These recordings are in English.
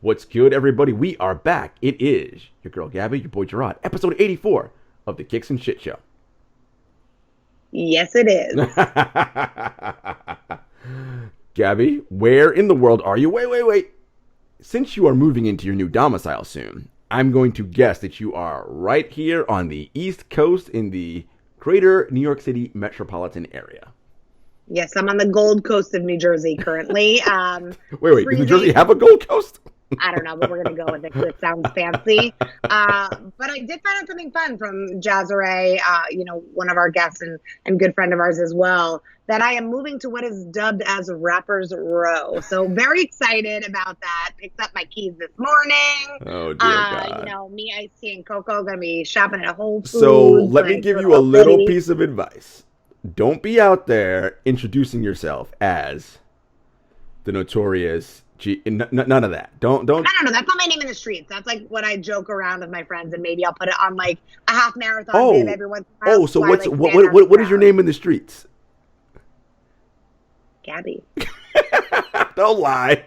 What's good, everybody? We are back. It is your girl Gabby, your boy Jarod, episode 84 of the Kicks and Shit Show. Yes, it is. Gabby, where in the world are you? Wait. Since you are moving into your new domicile soon, I'm going to guess that you are right here on the East Coast in the greater New York City metropolitan area. Yes, I'm on the Gold Coast of New Jersey currently. Wait, does New Jersey have a Gold Coast? I don't know, but we're going to go with it because it sounds fancy. But I did find out something fun from JR, one of our guests and good friend of ours as well, that I am moving to what is dubbed as Rappers Row. So very excited about that. Picked up my keys this morning. Oh, dear God. Me, Iced Tea, and Coco going to be shopping at Whole Foods. So let me give you a little piece of advice. Don't be out there introducing yourself as the notorious none of that. Don't. No. That's not my name in the streets. That's like what I joke around with my friends, and maybe I'll put it on like a half marathon bib every once in a while. So what is your name in the streets? Gabby. Don't lie.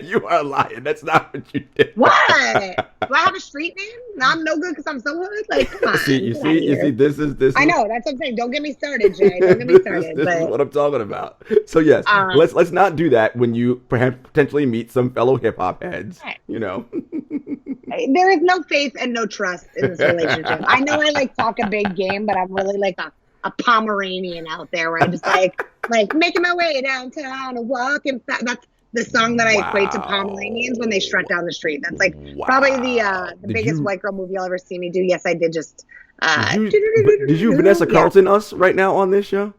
You are lying. That's not what you did. What? Do I have a street name? No, I'm no good because I'm so hood. Like, come on. You see. This is. I know. That's what I'm saying. Don't get me started, Jay. Don't get me started. This is what I'm talking about. So yes, let's not do that when you perhaps potentially meet some fellow hip hop heads. Right. You know. There is no faith and no trust in this relationship. I know I like talk a big game, but I'm really like a Pomeranian out there where I just like making my way downtown and walking. That's the song that I equate to Pomeranians when they strut down the street. That's like probably the biggest white girl movie you'll ever see me do. Yes, I did just. Did you Vanessa Carlton us right now on this show?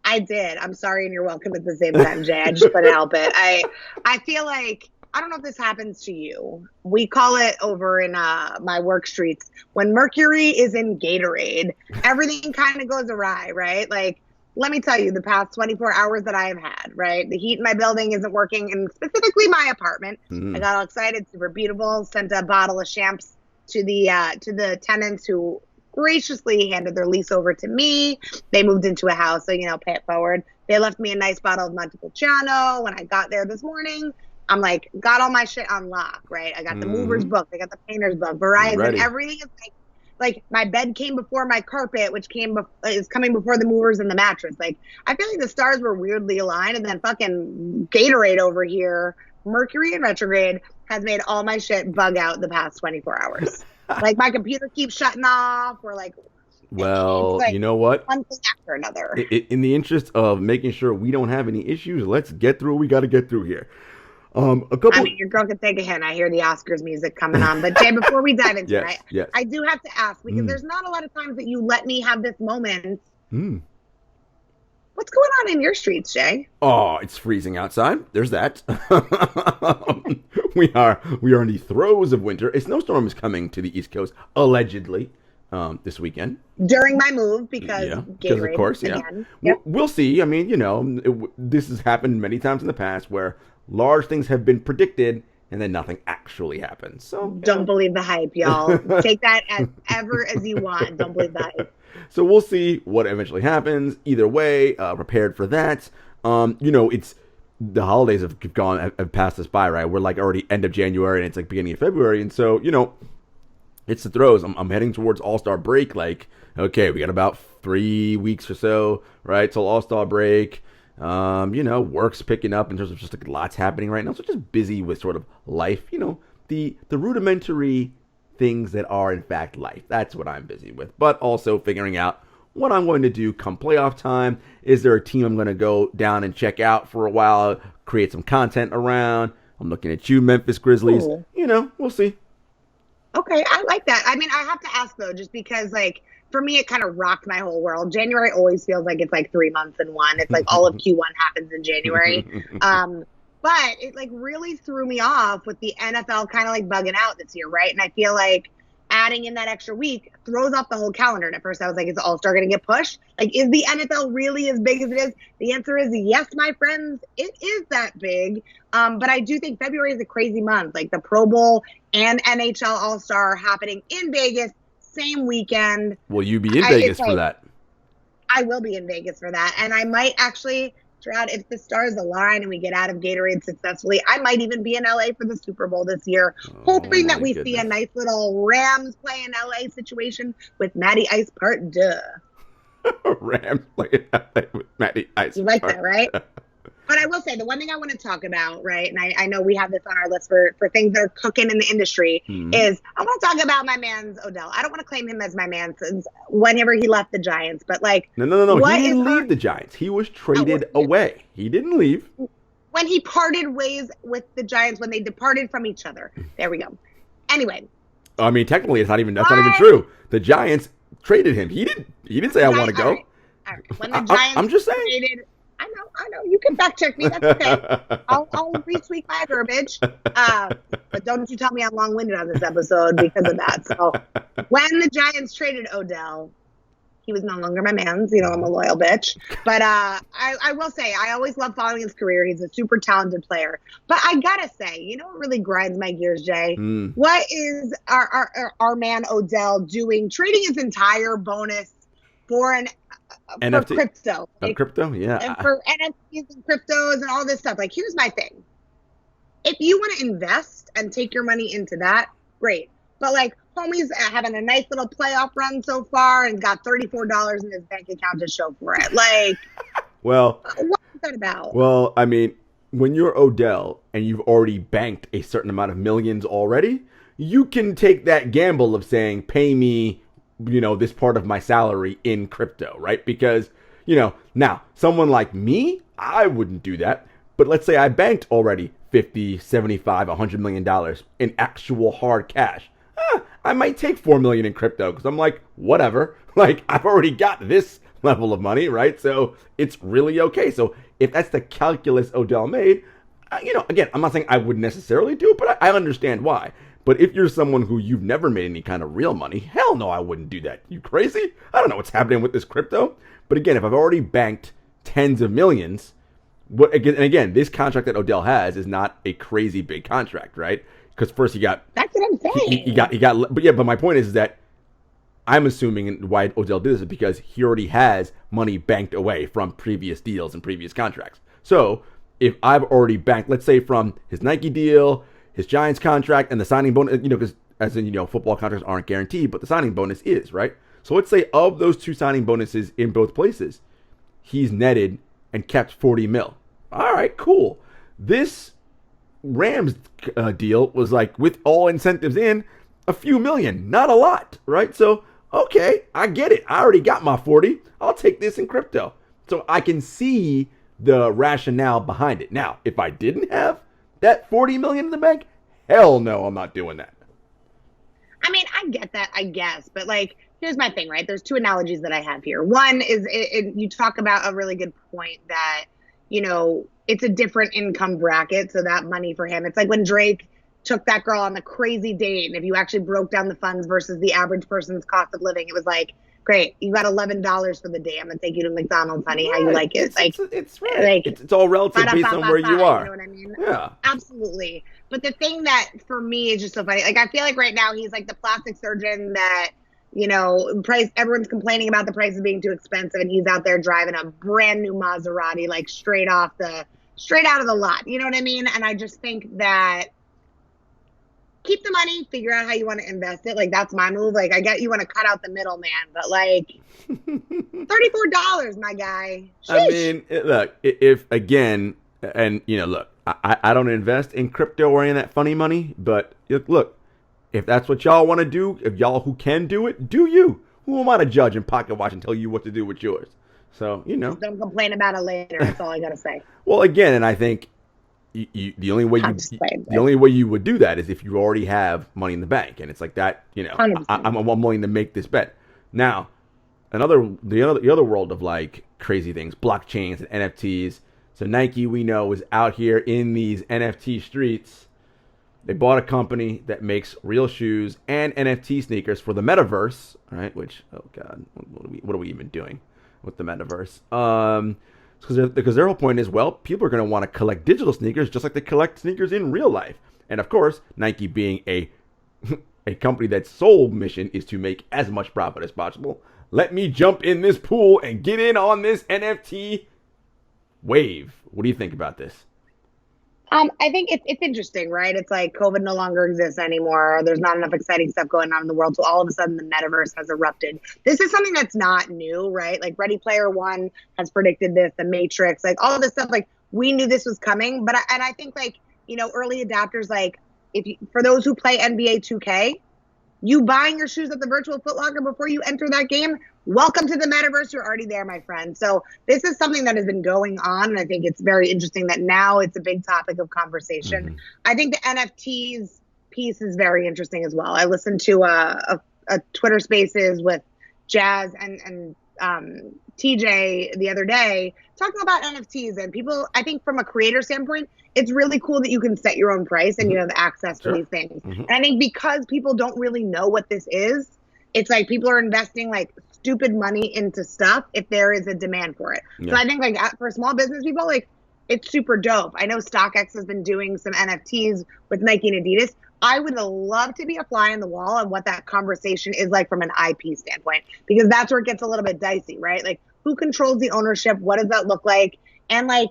I did. I'm sorry and you're welcome at the same time, Jay. I just couldn't help it. I feel like, I don't know if this happens to you. We call it over in my work streets, when Mercury is in Gatorade, everything kind of goes awry, right? Like, let me tell you, the past 24 hours that I have had, right? The heat in my building isn't working, and specifically my apartment. I got all excited, super beautiful, sent a bottle of champs to the tenants who graciously handed their lease over to me. They moved into a house, so, pay it forward. They left me a nice bottle of Montepulciano. When I got there this morning, I'm like, got all my shit on lock, right? I got the movers book, I got the painters book, Verizon, everything is like my bed came before my carpet, which is coming before the movers and the mattress. Like, I feel like the stars were weirdly aligned, and then fucking Gatorade over here, Mercury in Retrograde, has made all my shit bug out the past 24 hours. Like, my computer keeps shutting off. We're like, well, you know what? One thing after another. In the interest of making sure we don't have any issues, let's get through what we got to get through here. Your girl can take a hint. I hear the Oscars music coming on. But Jay, before we dive into it, I do have to ask, because there's not a lot of times that you let me have this moment. What's going on in your streets, Jay? Oh, it's freezing outside. There's that. We are in the throes of winter. A snowstorm is coming to the East Coast, allegedly, this weekend. During my move, because of course, again. Yep. We'll see. I mean, this has happened many times in the past where large things have been predicted and then nothing actually happens. So don't believe the hype, y'all. Take that as you want. Don't believe the hype. So we'll see what eventually happens. Either way, prepared for that. It's the holidays have passed us by, right? We're like already end of January and it's like beginning of February, and so it's the throes. I'm heading towards All-Star break. Like, okay, we got about 3 weeks or so, right, till All-Star break. Work's picking up in terms of just like lots happening right now. So just busy with sort of life, the rudimentary things that are in fact life. That's what I'm busy with. But also figuring out what I'm going to do come playoff time. Is there a team I'm going to go down and check out for a while, create some content around? I'm looking at you, Memphis Grizzlies. Ooh. We'll see. Okay, I like that. I mean, I have to ask though, just because like, for me, it kind of rocked my whole world. January always feels like it's like 3 months in one. It's like all of Q1 happens in January. But it like really threw me off with the NFL kind of like bugging out this year, right? And I feel like adding in that extra week throws off the whole calendar. And at first I was like, is All-Star going to get pushed? Like, is the NFL really as big as it is? The answer is yes, my friends. It is that big. But I do think February is a crazy month. Like the Pro Bowl and NHL All-Star happening in Vegas. Same weekend. Will you be in Vegas for that? I will be in Vegas for that. And I might actually Jarod, if the stars align and we get out of Gatorade successfully, I might even be in LA for the Super Bowl this year, hoping that we see a nice little Rams play in LA situation with Matty Ice Part Duh. Rams play in LA with Matty Ice. You like that, right? But I will say, the one thing I want to talk about, right, and I know we have this on our list for things that are cooking in the industry, is I want to talk about my man's Odell. I don't want to claim him as my man since whenever he left the Giants, but like... No. He didn't leave the Giants. He was traded away. He didn't leave. When he parted ways with the Giants, when they departed from each other. There we go. Anyway. I mean, technically, that's not even true. The Giants traded him. He didn't say, I want to go. All right. When the Giants I'm just saying. Traded, I know. You can fact check me. That's okay. I'll retweet my verbiage. But don't you tell me I'm long-winded on this episode because of that. So when the Giants traded Odell, he was no longer my man's. You know, I'm a loyal bitch. But I will say, I always love following his career. He's a super talented player. But I gotta say, you know what really grinds my gears, Jay? What is our man Odell doing? Trading his entire bonus for NFT? For crypto. Crypto? Yeah. And for NFTs and cryptos and all this stuff. Like, here's my thing. If you want to invest and take your money into that, great. But, like, homie's having a nice little playoff run so far and got $34 in his bank account to show for it. Like, well, what's that about? Well, I mean, when you're Odell and you've already banked a certain amount of millions already, you can take that gamble of saying, pay me, you know, this part of my salary in crypto, right? Because, you know, now someone like me, I wouldn't do that. But let's say I banked already 50, 75, $100 million in actual hard cash. I might take 4 million in crypto because I'm like, whatever. Like, I've already got this level of money, right? So it's really okay. So if that's the calculus Odell made, you know, again, I'm not saying I would necessarily do it, but I understand why. But if you're someone who you've never made any kind of real money, hell no, I wouldn't do that. You crazy? I don't know what's happening with this crypto. But again, if I've already banked tens of millions, again, this contract that Odell has is not a crazy big contract, right? Because first that's what I'm saying. He got, but my point is that I'm assuming why Odell did this is because he already has money banked away from previous deals and previous contracts. So if I've already banked, let's say from his Nike deal, his Giants contract, and the signing bonus, you know, because as in, you know, football contracts aren't guaranteed, but the signing bonus is, right? So let's say of those two signing bonuses in both places, he's netted and kept 40 mil. All right, cool. This Rams deal was like, with all incentives in, a few million, not a lot, right? So, okay, I get it. I already got my 40. I'll take this in crypto. So I can see the rationale behind it. Now, if I didn't have that 40 million in the bank, hell no, I'm not doing that. I mean, I get that, I guess. But, like, here's my thing, right? There's two analogies that I have here. One is you talk about a really good point that, you know, it's a different income bracket. So that money for him, it's like when Drake took that girl on the crazy date. And if you actually broke down the funds versus the average person's cost of living, it was like, great, you got $11 for the day. I'm going to take you to McDonald's, honey. Right. How you like it? It's right. It's all relative based on where you are. You know what I mean? Yeah. Absolutely. But the thing that for me is just so funny, like I feel like right now he's like the plastic surgeon that, you know, everyone's complaining about the prices being too expensive, and he's out there driving a brand new Maserati, like straight out of the lot. You know what I mean? And I just think that keep the money, figure out how you want to invest it. Like, that's my move. Like, I get you want to cut out the middleman, but like $34, my guy. Sheesh. I mean, look, if again, and you know, look, I don't invest in crypto or any of that funny money, but look, if that's what y'all want to do, if y'all who can do it, do you. Who am I to judge and pocket watch and tell you what to do with yours? So, you know. Just don't complain about it later. That's all I got to say. Well, again, and I think the only way you would do that is if you already have money in the bank, and it's like that. You know, I'm willing to make this bet. Now, the other world of like crazy things, blockchains and NFTs. So Nike, we know, is out here in these NFT streets. They bought a company that makes real shoes and NFT sneakers for the Metaverse, right? Which, oh god, what are we even doing with the Metaverse? Because their whole point is, well, people are going to want to collect digital sneakers just like they collect sneakers in real life. And of course, Nike being a company that's sole mission is to make as much profit as possible. Let me jump in this pool and get in on this NFT wave. What do you think about this? I think it's interesting, right? It's like COVID no longer exists anymore. There's not enough exciting stuff going on in the world. So all of a sudden the metaverse has erupted. This is something that's not new, right? Like Ready Player One has predicted this, The Matrix, like all of this stuff. Like we knew this was coming, but I think like, early adapters, like for those who play NBA 2K, you buying your shoes at the virtual Foot Locker before you enter that game, welcome to the metaverse. You're already there, my friend. So this is something that has been going on. And I think it's very interesting that now it's a big topic of conversation. Mm-hmm. I think the NFTs piece is very interesting as well. I listened to a Twitter Spaces with Jazz and TJ the other day talking about NFTs, and people, I think from a creator standpoint, it's really cool that you can set your own price and you have access to these things. Mm-hmm. And I think because people don't really know what this is, it's like people are investing like stupid money into stuff if there is a demand for it. Yeah. So I think like for small business people, like it's super dope. I know StockX has been doing some NFTs with Nike and Adidas. I would love to be a fly on the wall on what that conversation is like from an IP standpoint, because that's where it gets a little bit dicey, right? Like who controls the ownership? What does that look like? And like,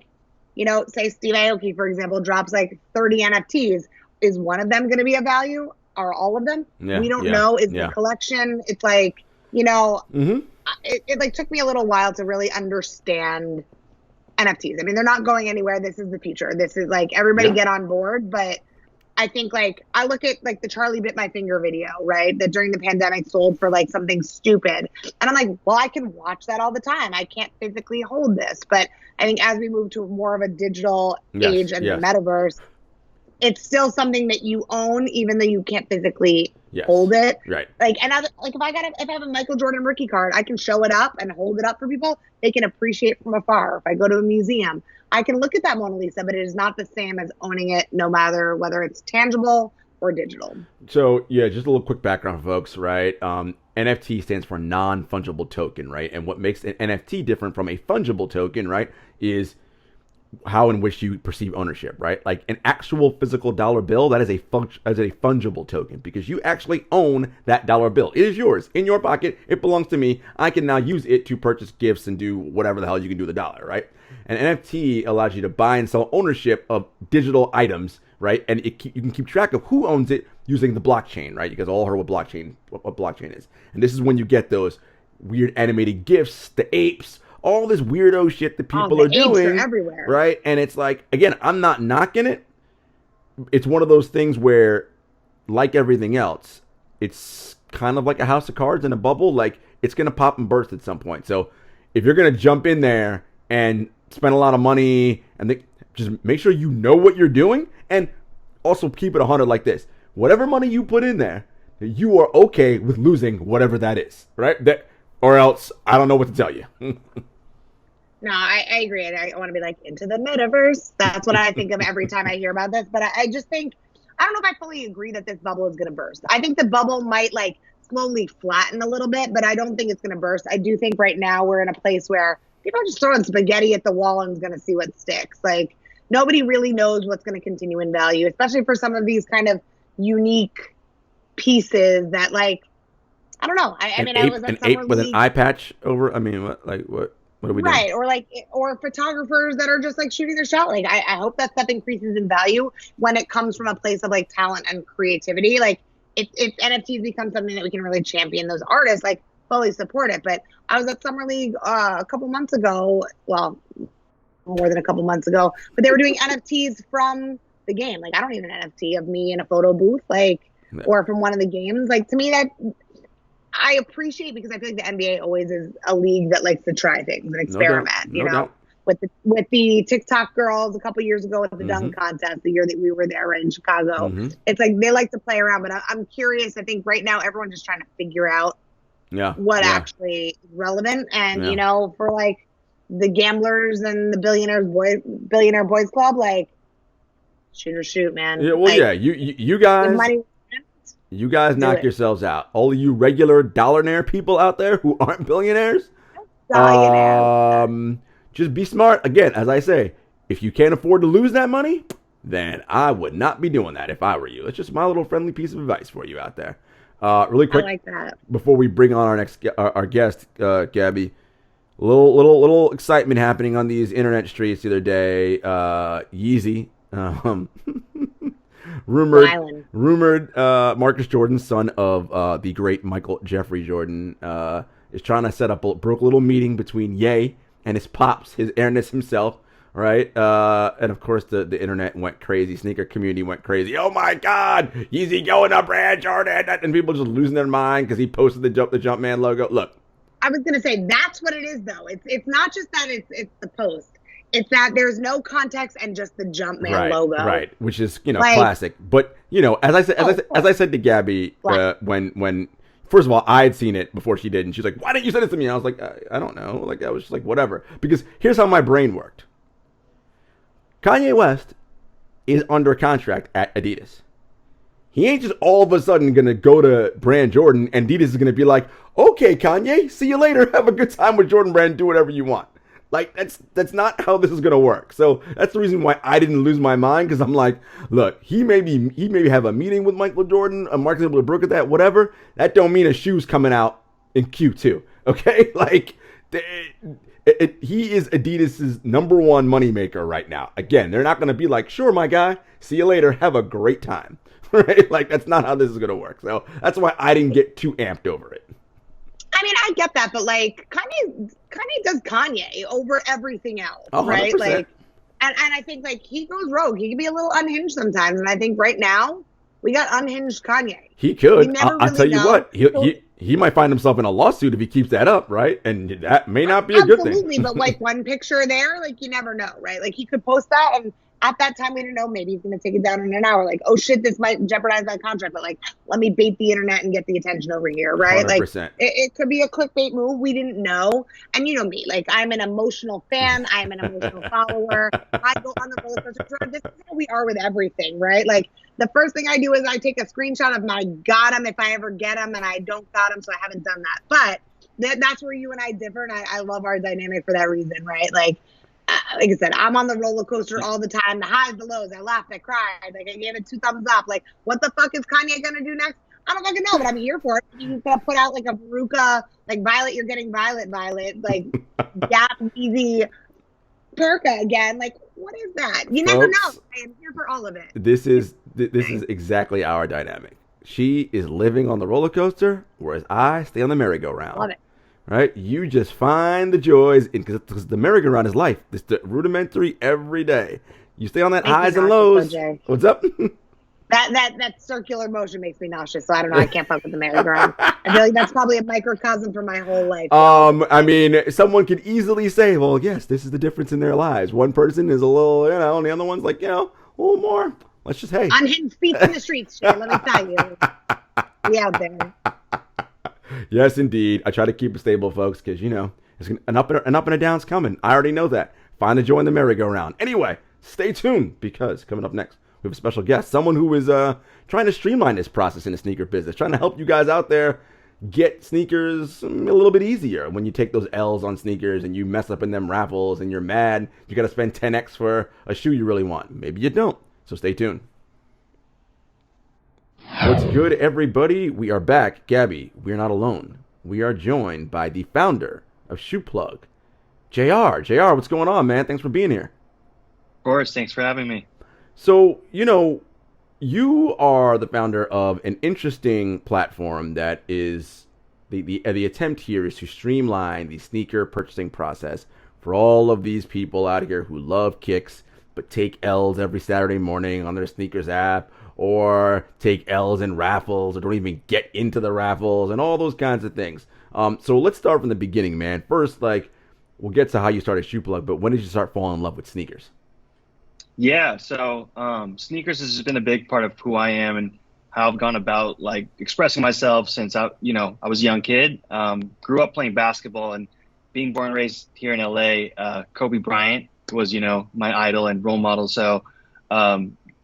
say Steve Aoki, for example, drops like 30 NFTs. Is one of them going to be of value? Or all of them? Yeah, we don't know. Is the collection? It's like, mm-hmm. it like took me a little while to really understand NFTs. I mean, they're not going anywhere. This is the future. This is like, everybody get on board. But I think like, I look at like the Charlie Bit My Finger video, right? That during the pandemic sold for like something stupid. And I'm like, well, I can watch that all the time. I can't physically hold this. But I think as we move to more of a digital age and the metaverse, it's still something that you own, even though you can't physically hold it. Right. Like, and if I have a Michael Jordan rookie card, I can show it up and hold it up for people. They can appreciate from afar. If I go to a museum, I can look at that Mona Lisa, but it is not the same as owning it, no matter whether it's tangible or digital. So just a little quick background, folks, right? NFT stands for non-fungible token, right? And what makes an NFT different from a fungible token, right, is how in which you perceive ownership, right? Like an actual physical dollar bill, that is a fungible token because you actually own that dollar bill. It is yours, in your pocket. It belongs to me. I can now use it to purchase gifts and do whatever the hell you can do with the dollar, right? An NFT allows you to buy and sell ownership of digital items, right? And you can keep track of who owns it using the blockchain, right? You guys all heard what blockchain is. And this is when you get those weird animated GIFs, the apes, all this weirdo shit that people are doing, everywhere, right? And it's like, again, I'm not knocking it. It's one of those things where, like everything else, it's kind of like a house of cards in a bubble. Like, it's going to pop and burst at some point. So if you're going to jump in there and spend a lot of money, and just make sure you know what you're doing, and also keep it 100 like this. Whatever money you put in there, you are okay with losing whatever that is, right? Or else, I don't know what to tell you. No, I agree. I want to be like, into the metaverse. That's what I think of every time I hear about this. But I just think, I don't know if I fully agree that this bubble is going to burst. I think the bubble might like slowly flatten a little bit, but I don't think it's going to burst. I do think right now we're in a place where people are just throwing spaghetti at the wall and is going to see what sticks. Like nobody really knows what's going to continue in value, especially for some of these kind of unique pieces that like, I don't know. I mean, I was at an ape with an eye patch over. I mean, what are we doing? Right, or photographers that are just like shooting their shot. Like, I hope that stuff increases in value when it comes from a place of like talent and creativity. Like, if NFTs become something that we can really champion those artists, like fully support it. But I was at Summer League a couple months ago. Well, more than a couple months ago. But they were doing NFTs from the game. Like, I don't need an NFT of me in a photo booth, like, or from one of the games. Like, to me, that I appreciate, because I feel like the NBA always is a league that likes to try things and experiment, you know, with the TikTok girls a couple years ago with the dunk contest, the year that we were there in Chicago. It's like they like to play around, but I'm curious. I think right now everyone's just trying to figure out what actually is relevant. And, you know, for like the gamblers and the billionaire boys club, like shoot or shoot, man. Yeah, well, like, you guys. You guys knock yourselves out. All of you regular dollarnaire people out there who aren't billionaires, just be smart. Again, as I say, if you can't afford to lose that money, then I would not be doing that if I were you. It's just my little friendly piece of advice for you out there. Really quick, I like that. Before we bring on our next our guest, Gabby, little excitement happening on these internet streets the other day. Yeezy, rumored Marcus Jordan, son of the great Michael Jeffrey Jordan, is trying to set up broke a little meeting between Ye and his pops, his airness himself, right? And of course the internet went crazy, sneaker community went crazy. Oh my God, Yeezy going up Brand Jordan, and people just losing their mind because he posted the Jumpman logo. Look, I was gonna say that's what it is though. It's not just that it's the post. It's that there's no context and just the Jumpman logo. Right, which is classic. But as I said to Gabby, when first of all I had seen it before she did, and she's like, "Why didn't you send it to me?" I was like, "I don't know." Like I was just like, whatever. Because here's how my brain worked. Kanye West is under contract at Adidas. He ain't just all of a sudden gonna go to Brand Jordan, and Adidas is gonna be like, "Okay, Kanye, see you later. Have a good time with Jordan Brand. Do whatever you want." Like that's not how this is gonna work. So that's the reason why I didn't lose my mind, because I'm like, look, he maybe have a meeting with Michael Jordan, Marcus able to broker that, whatever. That don't mean a shoe's coming out in Q2. Okay, like he is Adidas's #1 moneymaker right now. Again, they're not gonna be like, "Sure, my guy, see you later. Have a great time." Right? Like that's not how this is gonna work. So that's why I didn't get too amped over it. I mean, I get that, but like Kanye does Kanye over everything else, 100%. right? Like, and I think like he goes rogue. He can be a little unhinged sometimes, and I think right now we got unhinged Kanye. He could. I'll tell you what. He might find himself in a lawsuit if he keeps that up, right? And that may not be a good thing. Absolutely, but like one picture there, like you never know, right? Like he could post that, and at that time we didn't know. Maybe he's going to take it down in an hour. Like, oh shit, this might jeopardize my contract. But like, let me bait the internet and get the attention over here, right? 100%. Like, it could be a clickbait move. We didn't know. And you know me, like I'm an emotional fan. I'm an emotional follower. I go on the roller coaster. This is how we are with everything, right? Like the first thing I do is I take a screenshot of my got him if I ever get him, and I don't got him, so I haven't done that. But that's where you and I differ, and I love our dynamic for that reason, right? Like I said, I'm on the roller coaster all the time. The highs, the lows. I laughed, I cried. Like I gave it 2 thumbs up. Like what the fuck is Kanye gonna do next? I don't fucking know, but I'm here for it. He's gonna put out like a Veruca, like Violet, you're getting Violet, like Gap Easy Perka again. Like what is that? You never know. I am here for all of it. This is exactly our dynamic. She is living on the roller coaster, whereas I stay on the merry-go-round. Love it. Right? You just find the joys, because the merry-go-round is life. It's the rudimentary every day. You stay on that highs and lows. What's up? That circular motion makes me nauseous, so I don't know. I can't fuck with the merry-go-round. I feel like that's probably a microcosm for my whole life. I mean, someone could easily say, well, yes, this is the difference in their lives. One person is a little, and the other one's like, a little more. Let's just, hey. Unhinged feet in the streets, Shay, let me tell you. Be out there. Yes, indeed. I try to keep it stable, folks, because, it's an up and a down's coming. I already know that. Find a joy in the merry-go-round. Anyway, stay tuned, because coming up next, we have a special guest, someone who is trying to streamline this process in the sneaker business, trying to help you guys out there get sneakers a little bit easier. When you take those L's on sneakers and you mess up in them raffles and you're mad, you got to spend 10x for a shoe you really want. Maybe you don't. So stay tuned. What's good, everybody? We are back. Gabby, we're not alone. We are joined by the founder of ShuPlug, JR. JR, what's going on, man? Thanks for being here. Of course. Thanks for having me. So, you are the founder of an interesting platform that is the attempt here is to streamline the sneaker purchasing process for all of these people out here who love kicks but take L's every Saturday morning on their sneakers app, or take L's in raffles, or don't even get into the raffles, and all those kinds of things. So let's start from the beginning, man. First, we'll get to how you started ShuPlug, but when did you start falling in love with sneakers? Yeah, so sneakers has just been a big part of who I am and how I've gone about expressing myself since I was a young kid. Grew up playing basketball, and being born and raised here in LA. Kobe Bryant was my idol and role model. So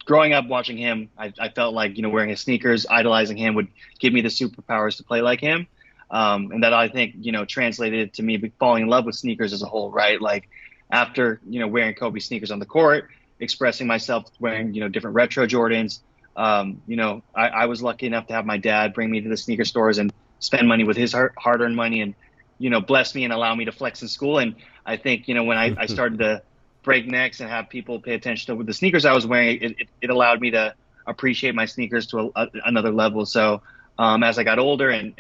growing up watching him, I felt like wearing his sneakers, idolizing him would give me the superpowers to play like him. And that I think translated to me falling in love with sneakers as a whole, right? Like after wearing Kobe sneakers on the court, expressing myself wearing different retro Jordans. I was lucky enough to have my dad bring me to the sneaker stores and spend money with his hard-earned money and bless me and allow me to flex in school. And I think, when I started to break necks and have people pay attention to the sneakers I was wearing, it allowed me to appreciate my sneakers to another level. So as I got older and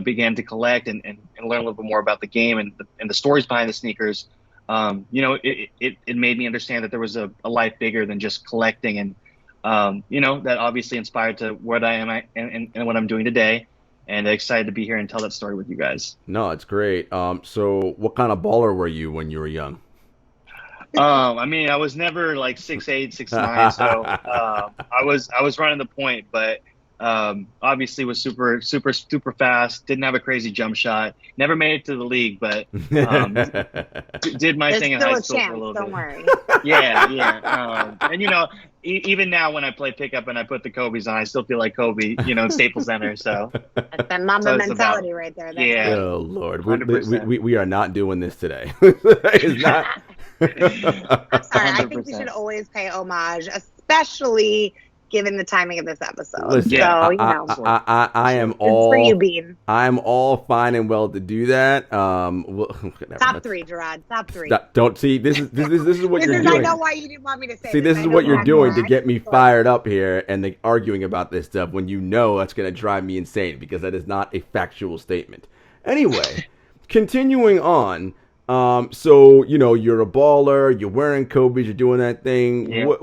began to collect and learn a little bit more about the game and the stories behind the sneakers, it made me understand that there was a life bigger than just collecting. And, that obviously inspired to what I am and what I'm doing today. And excited to be here and tell that story with you guys. No, it's great. So what kind of baller were you when you were young? I was never like 6'8", 6'9", so I was running the point, but obviously was super, super, super fast. Didn't have a crazy jump shot. Never made it to the league, but did my thing in high school for a little bit. Don't worry. Yeah. And even now when I play pickup and I put the Kobe's on, I still feel like Kobe. Staples Center. So that's that Mamba mentality right there. That's yeah. Oh Lord, 100%. we are not doing this today. It's not. I'm sorry. I think we 100%. should always pay homage, especially given the timing of this episode. Listen, so I am good all for you, Bean. I'm all fine and well to do that. Top three, Jarod. Top three. Don't see this is what you're doing. I know why you didn't want me to say. See, this is what you're doing to get me fired up here and arguing about this stuff when that's going to drive me insane because that is not a factual statement. Anyway, continuing on. So you're a baller. You're wearing Kobe's. You're doing that thing. Yeah.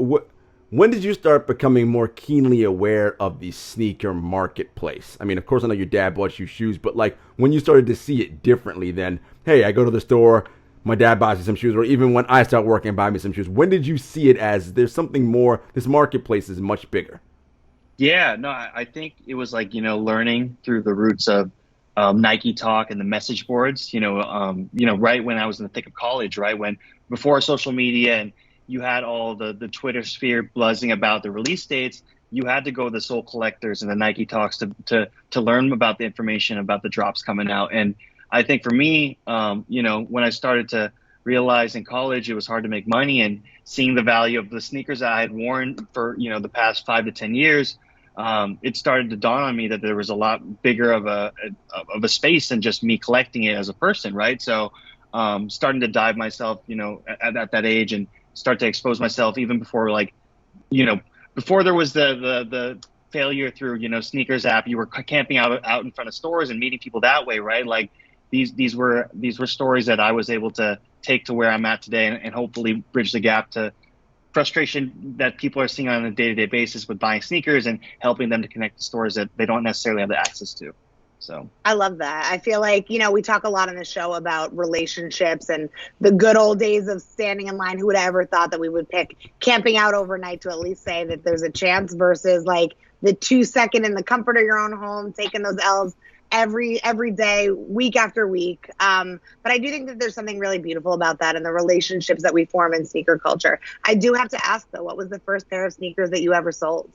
When did you start becoming more keenly aware of the sneaker marketplace? I mean, of course, I know your dad bought you shoes, but like when you started to see it differently than, hey, I go to the store, my dad buys me some shoes, or even when I start working and buy me some shoes. When did you see it as there's something more, this marketplace is much bigger? Yeah, no, I think it was like, learning through the roots of Nike Talk and the message boards, right when I was in the thick of college, right when before social media and you had all the Twitter sphere buzzing about the release dates, you had to go to the Soul Collectors and the Nike Talks to learn about the information about the drops coming out. And I think for me, when I started to realize in college it was hard to make money and seeing the value of the sneakers that I had worn for, the past 5 to 10 years, it started to dawn on me that there was a lot bigger of a space than just me collecting it as a person, right? So starting to dive myself, at that age and start to expose myself even before before there was the failure through Sneakers app. You were camping out in front of stores and meeting people that way, right? Like these were stories that I was able to take to where I'm at today and hopefully bridge the gap to frustration that people are seeing on a day-to-day basis with buying sneakers and helping them to connect to stores that they don't necessarily have the access to. So I love that. I feel like, we talk a lot on the show about relationships and the good old days of standing in line. Who would have ever thought that we would pick camping out overnight to at least say that there's a chance versus like the 2 second in the comfort of your own home, taking those L's every day, week after week. But I do think that there's something really beautiful about that and the relationships that we form in sneaker culture. I do have to ask though, what was the first pair of sneakers that you ever sold?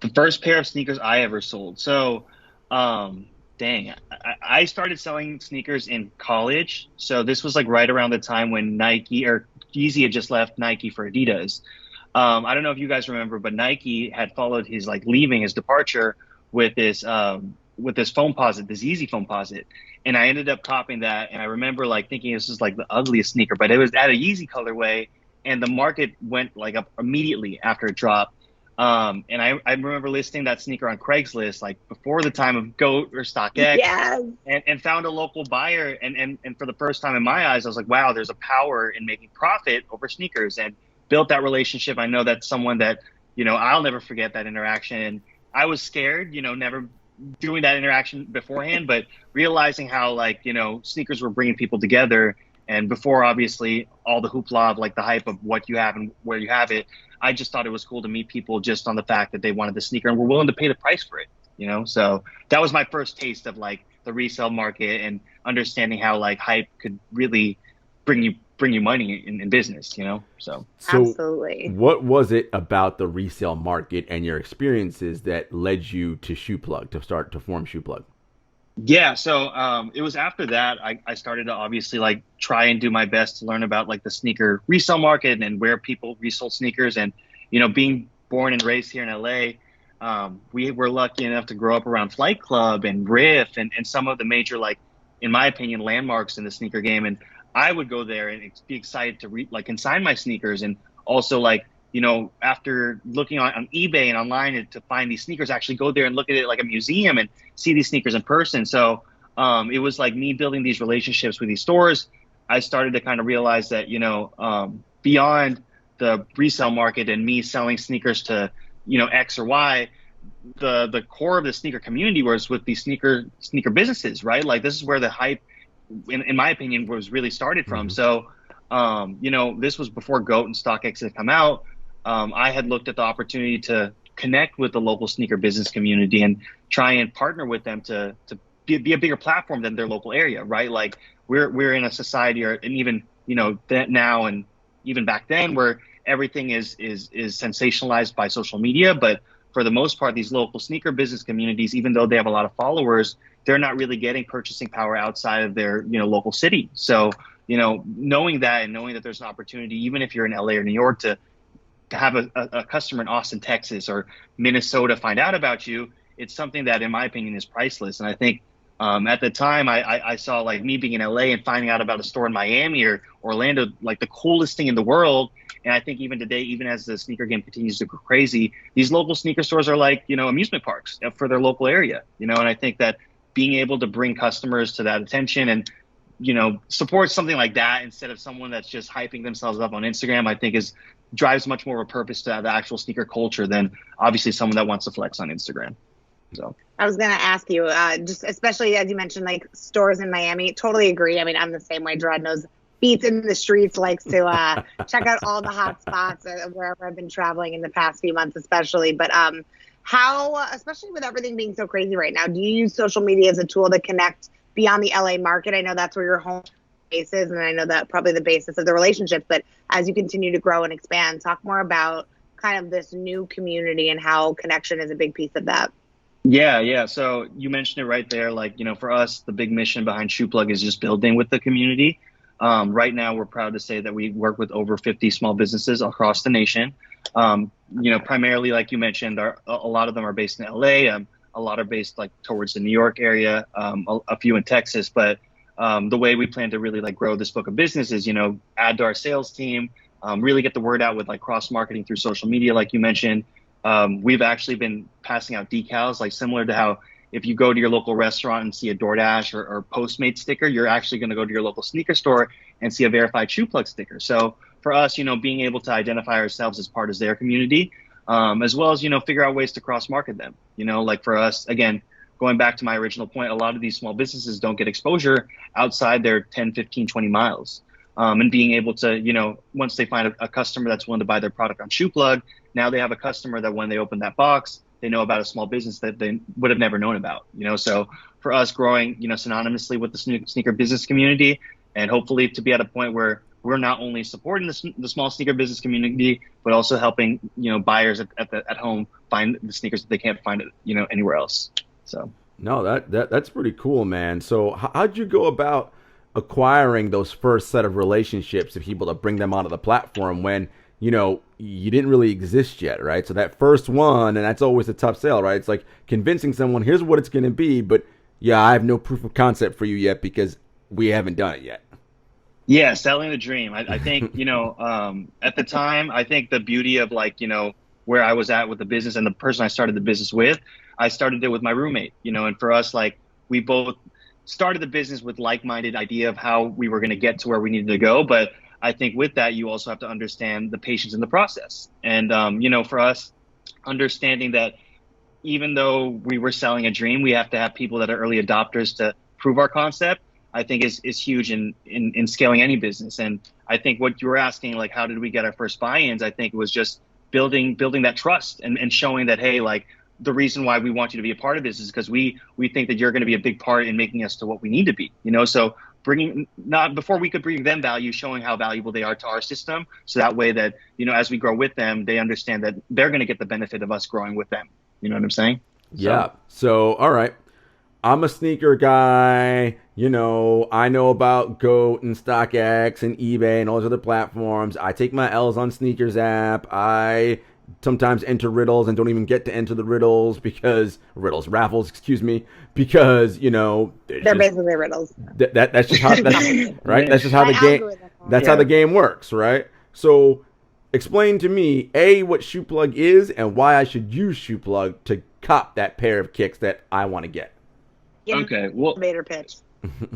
The first pair of sneakers I ever sold. So I started selling sneakers in college. So this was like right around the time when Nike or Yeezy had just left Nike for Adidas. I don't know if you guys remember, but Nike had followed his leaving his departure with this Foamposite, this Yeezy Foamposite. And I ended up copping that. And I remember thinking this was the ugliest sneaker, but it was at a Yeezy colorway and the market went up immediately after it dropped. And I remember listing that sneaker on Craigslist, before the time of GOAT or StockX, yes. and found a local buyer. And for the first time in my eyes, I was like, wow, there's a power in making profit over sneakers, and built that relationship. I know that's someone that, I'll never forget that interaction. And I was scared, never doing that interaction beforehand, but realizing how sneakers were bringing people together. And before, obviously, all the hoopla of the hype of what you have and where you have it, I just thought it was cool to meet people just on the fact that they wanted the sneaker and were willing to pay the price for it, So that was my first taste of the resale market and understanding how hype could really bring you money in business, So Absolutely. What was it about the resale market and your experiences that led you to ShuPlug, to form ShuPlug? Yeah, so it was after that I started to obviously try and do my best to learn about the sneaker resale market and where people resold sneakers. And being born and raised here in LA, we were lucky enough to grow up around Flight Club and Riff and some of the major in my opinion, landmarks in the sneaker game. And I would go there and be excited to consign my sneakers. And also after looking on eBay and online to find these sneakers, actually go there and look at it like a museum and see these sneakers in person. So it was like me building these relationships with these stores. I started to kind of realize that, beyond the resale market and me selling sneakers to, X or Y, the core of the sneaker community was with these sneaker businesses, right? Like this is where the hype, in my opinion, was really started from. Mm-hmm. So, this was before GOAT and StockX had come out. I had looked at the opportunity to connect with the local sneaker business community and try and partner with them to be a bigger platform than their local area, right? Like we're in a society, and even that now and even back then, where everything is sensationalized by social media. But for the most part, these local sneaker business communities, even though they have a lot of followers, they're not really getting purchasing power outside of their local city. So knowing that and knowing that there's an opportunity, even if you're in LA or New York, to have a customer in Austin, Texas, or Minnesota find out about you, it's something that, in my opinion, is priceless. And I think at the time, I saw like me being in LA and finding out about a store in Miami or Orlando, like the coolest thing in the world. And I think even today, even as the sneaker game continues to go crazy, these local sneaker stores are like, amusement parks for their local area, and I think that being able to bring customers to that attention and, support something like that instead of someone that's just hyping themselves up on Instagram, I think drives much more of a purpose to the actual sneaker culture than obviously someone that wants to flex on Instagram. So I was going to ask you, just especially as you mentioned, like stores in Miami, totally agree. I mean, I'm the same way. Jarod knows beats in the streets, likes to check out all the hot spots wherever I've been traveling in the past few months, especially. But how, especially with everything being so crazy right now, do you use social media as a tool to connect beyond the LA market? I know that's where your home base is, and I know that probably the basis of the relationship. But as you continue to grow and expand, talk more about kind of this new community and how connection is a big piece of that. Yeah. So you mentioned it right there. Like, for us, the big mission behind ShuPlug is just building with the community. Right now, we're proud to say that we work with over 50 small businesses across the nation. Primarily, like you mentioned, a lot of them are based in LA. A lot are based like towards the New York area, a few in Texas. But the way we plan to really like grow this book of business is, add to our sales team, really get the word out with like cross marketing through social media, like you mentioned. We've actually been passing out decals, like similar to how if you go to your local restaurant and see a DoorDash or Postmates sticker, you're actually going to go to your local sneaker store and see a verified ShuPlug sticker. So for us, being able to identify ourselves as part of their community, as well as, figure out ways to cross market them, like for us, again, going back to my original point, a lot of these small businesses don't get exposure outside their 10, 15, 20 miles. And being able to, once they find a customer that's willing to buy their product on ShuPlug, now they have a customer that when they open that box, they know about a small business that they would have never known about, So for us growing, synonymously with the sneaker business community, and hopefully to be at a point where we're not only supporting the small sneaker business community, but also helping, buyers at home find the sneakers that they can't find, anywhere else. So. No, that's pretty cool, man. So how'd you go about acquiring those first set of relationships of people to bring them onto the platform when, you didn't really exist yet, right? So that first one, and that's always a tough sell, right? It's like convincing someone, here's what it's going to be, but yeah, I have no proof of concept for you yet because we haven't done it yet. Yeah, selling the dream. I think, at the time, I think the beauty of like, where I was at with the business and the person I started the business with, I started it with my roommate, and for us, like we both started the business with like-minded idea of how we were going to get to where we needed to go. But I think with that, you also have to understand the patience in the process. And, for us, understanding that even though we were selling a dream, we have to have people that are early adopters to prove our concept, I think is huge in scaling any business. And I think what you were asking, like, how did we get our first buy-ins? I think it was just building that trust and showing that, hey, like, the reason why we want you to be a part of this is because we think that you're going to be a big part in making us to what we need to be, so before we could bring them value, showing how valuable they are to our system. So that way that, as we grow with them, they understand that they're going to get the benefit of us growing with them. You know what I'm saying? Yeah. So, all right. I'm a sneaker guy, I know about GOAT and StockX and eBay and all those other platforms. I take my L's on Sneakers app. I sometimes enter riddles and don't even get to enter the riddles because raffles, excuse me, because they're basically riddles. That's just how right. That's just how the game. That's how the game works, right? So, explain to me what ShuPlug is and why I should use ShuPlug to cop that pair of kicks that I want to get. Okay, well, elevator pitch.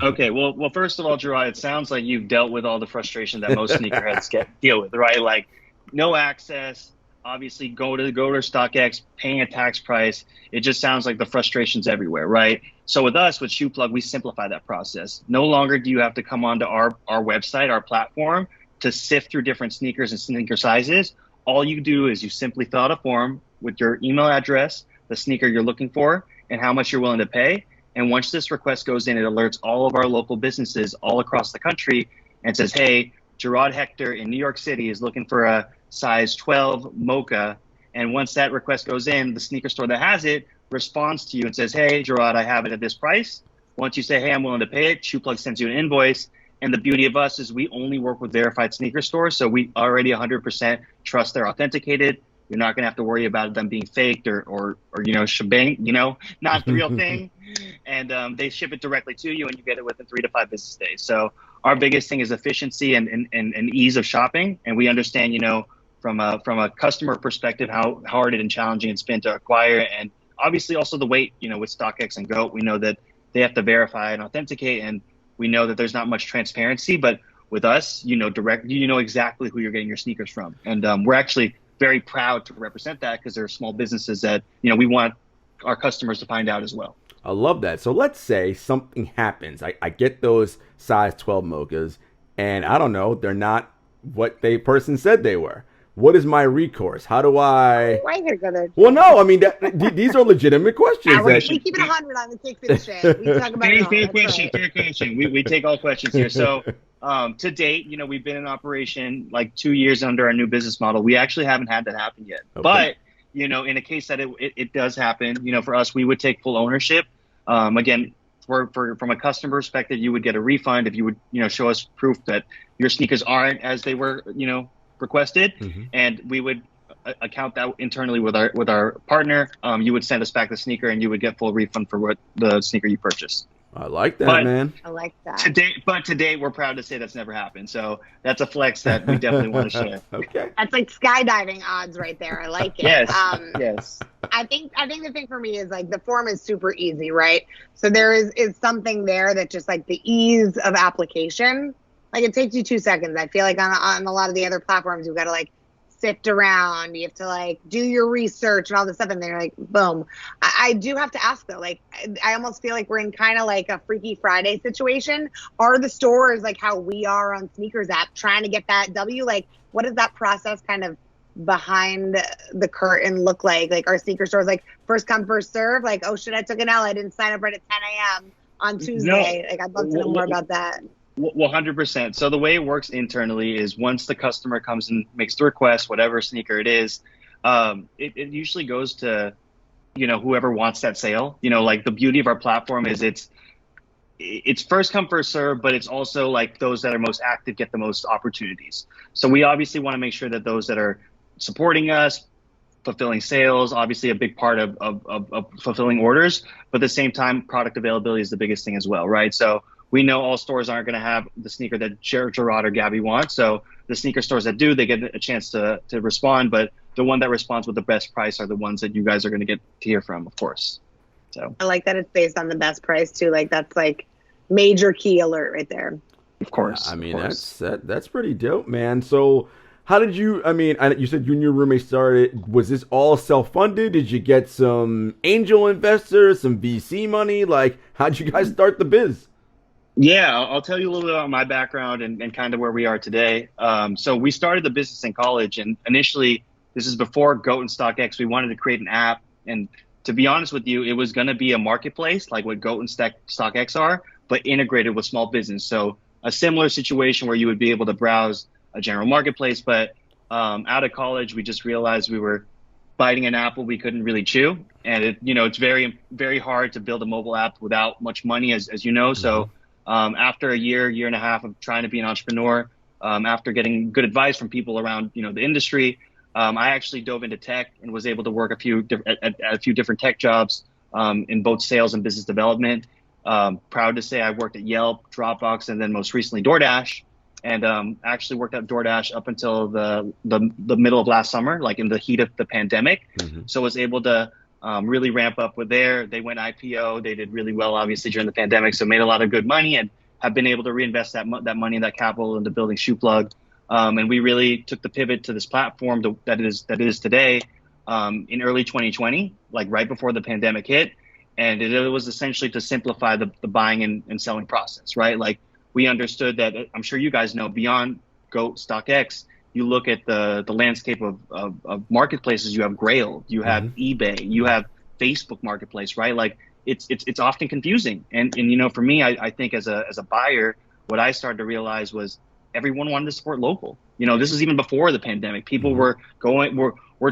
Okay, well, first of all, Jarod, it sounds like you've dealt with all the frustration that most sneakerheads deal with, right? Like, no access, obviously go to StockX, paying a tax price. It just sounds like the frustration's everywhere, right? So with us, with ShuPlug, we simplify that process. No longer do you have to come onto our website, our platform, to sift through different sneakers and sneaker sizes. All you do is you simply fill out a form with your email address, the sneaker you're looking for, and how much you're willing to pay. And once this request goes in, it alerts all of our local businesses all across the country and says, hey, Jarod Hector in New York City is looking for a size 12 mocha. And once that request goes in, the sneaker store that has it responds to you and says, hey, Jarod, I have it at this price. Once you say, hey, I'm willing to pay it, ShuPlug sends you an invoice. And the beauty of us is we only work with verified sneaker stores. So we already 100% trust they're authenticated. You're not going to have to worry about them being faked or shebang, not the real thing. And they ship it directly to you and you get it within 3 to 5 business days. So our biggest thing is efficiency and ease of shopping. And we understand, from a customer perspective, how hard and challenging it's been to acquire. And obviously also the weight, with StockX and GOAT, we know that they have to verify and authenticate. And we know that there's not much transparency, but with us, you know exactly who you're getting your sneakers from. And we're actually very proud to represent that because they're small businesses that, we want our customers to find out as well. I love that. So let's say something happens. I get those size 12 mochas and I don't know, they're not what the person said they were. What is my recourse? How do I? Well, no, I mean, these are legitimate questions. We keep it 100 on the kick finish. We talk about fair question. We take all questions here. So to date, we've been in operation like 2 years under our new business model. We actually haven't had that happen yet. Okay. But, in a case that it does happen, for us, we would take full ownership. Again, from a customer perspective, you would get a refund if you would, show us proof that your sneakers aren't as they were, requested, and we would account that internally with our partner. You would send us back the sneaker and you would get full refund for what the sneaker you purchased. I like that, man. I like that. Today we're proud to say that's never happened. So that's a flex that we definitely want to share. Okay. That's like skydiving odds right there. I like it. Yes. Yes. I think the thing for me is like the form is super easy, right? So there is something there that just like the ease of application. Like it takes you 2 seconds. I feel like on a lot of the other platforms, you've got to like sift around. You have to like do your research and all this stuff. And then you're like, boom. I do have to ask though, like, I almost feel like we're in kind of like a Freaky Friday situation. Are the stores like how we are on Sneakers app trying to get that W? Like, what does that process kind of behind the curtain look like? Like, are sneaker stores like first come, first serve? Like, oh shit, I took an L. I didn't sign up right at 10 a.m. on Tuesday. No. Like, I'd love to know more about that. Well, 100%. So the way it works internally is once the customer comes and makes the request, whatever sneaker it is, it usually goes to, whoever wants that sale. Like the beauty of our platform is it's first come, first serve, but it's also like those that are most active get the most opportunities. So we obviously want to make sure that those that are supporting us, fulfilling sales, obviously a big part of fulfilling orders, but at the same time, product availability is the biggest thing as well, right? So we know all stores aren't going to have the sneaker that Jarod or Gabby want. So the sneaker stores that do, they get a chance to respond. But the one that responds with the best price are the ones that you guys are going to get to hear from, of course. So I like that it's based on the best price too. Like that's like major key alert right there. Of course. I mean, that's pretty dope, man. So how did you, you said you and your roommate started, was this all self-funded? Did you get some angel investors, some VC money? Like, how'd you guys start the biz? Yeah, I'll tell you a little bit about my background and kind of where we are today. So we started the business in college, and initially, this is before GOAT and StockX, we wanted to create an app. And to be honest with you, it was going to be a marketplace like what GOAT and StockX are, but integrated with small business. So a similar situation where you would be able to browse a general marketplace. But out of college, we just realized we were biting an apple we couldn't really chew. And it's very, very hard to build a mobile app without much money, as you know. So after a year and a half of trying to be an entrepreneur, after getting good advice from people around, the industry, I actually dove into tech and was able to work at a few different tech jobs in both sales and business development. Proud to say I worked at Yelp, Dropbox, and then most recently DoorDash. And actually worked at DoorDash up until the middle of last summer, like in the heat of the pandemic. So was able to really ramp up with there. They went IPO. They did really well, obviously, during the pandemic. So made a lot of good money and have been able to reinvest that money and that capital into building ShuPlug. And we really took the pivot to this platform that it is today in early 2020, like right before the pandemic hit. And it was essentially to simplify the buying and selling process, right? Like we understood that, I'm sure you guys know, beyond GOAT, StockX, you look at the landscape of marketplaces. You have Grail, you have eBay, you have Facebook Marketplace, right? Like it's often confusing. And you know, for me, I think as a buyer, what I started to realize was everyone wanted to support local. You know, this is even before the pandemic. People were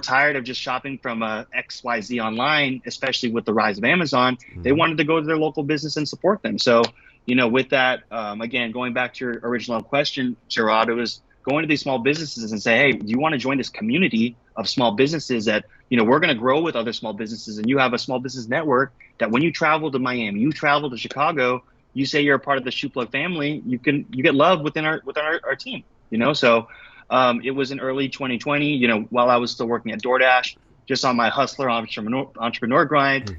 tired of just shopping from XYZ online, especially with the rise of Amazon. They wanted to go to their local business and support them. So, you know, with that, again, going back to your original question, Jarod, it was going to these small businesses and say, hey, do you want to join this community of small businesses that, you know, we're going to grow with other small businesses, and you have a small business network that when you travel to Miami, you travel to Chicago, you say you're a part of the ShuPlug family, you get love within our team, you know? So it was in early 2020, you know, while I was still working at DoorDash, just on my hustler entrepreneur grind.